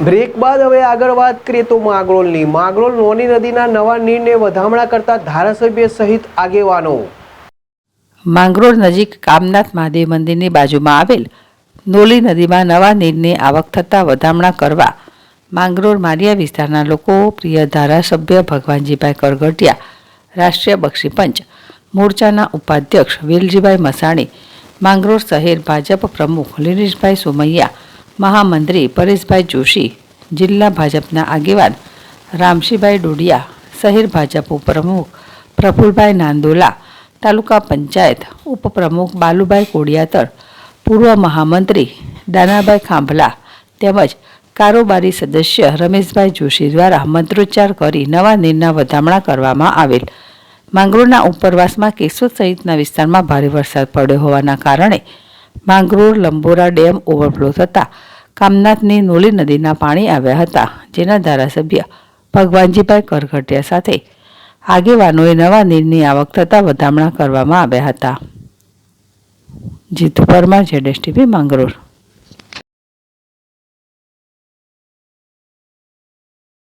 Break બાદ હવે આગળ વાત કરીએ તો માંગરોળ નોની નદીના નવા નીરને વધામણા કરતા ધારાસભ્ય સહિત આગેવાનો। માંગરોળ નજીક કામનાથ મહાદેવ મંદિરની બાજુમાં આવેલ નોલી નદીમાં નવા નીરની આવક થતાં વધામણા કરવા માંગરોળ મારિયા વિસ્તારના લોકો પ્રિય ધારાસભ્ય ભગવાનજીભાઈ કરગટિયા, રાષ્ટ્રીય બક્ષી પંચ મોરચાના ઉપાધ્યક્ષ વેલજીભાઈ મસાણી, માંગરોળ શહેર ભાજપ પ્રમુખ લીલીશભાઈ સોમૈયા, મહામંત્રી પરેશભાઈ જોશી, જિલ્લા ભાજપના આગેવાન રામશીભાઈ ડોડિયા, શહેર ભાજપ ઉપપ્રમુખ પ્રફુલભાઈ નાંદોલા, તાલુકા પંચાયત ઉપપ્રમુખ બાલુભાઈ કોડિયાતર, પૂર્વ મહામંત્રી દાનાભાઈ ખાંભલા તેમજ કારોબારી સદસ્ય રમેશભાઈ જોશી દ્વારા મંત્રોચ્ચાર કરી નવા નીરના વધામણા કરવામાં આવેલ। માંગરોળના ઉપરવાસમાં કેશોદ સહિતના વિસ્તારમાં ભારે વરસાદ પડ્યો હોવાના કારણે માંગરોળ લંબોરા ડેમ ઓવરફ્લો થતાં કામનાથની નોલી નદીના પાણી આવ્યા હતા, જેના ધારાસભ્ય ભગવાનજીભાઈ કરગટિયા સાથે આગેવાનોએ નવા નીરની આવક થતાં વધામણા કરવામાં આવ્યા હતા। જીતુ પરમાર, ZSTV માંગરોળ।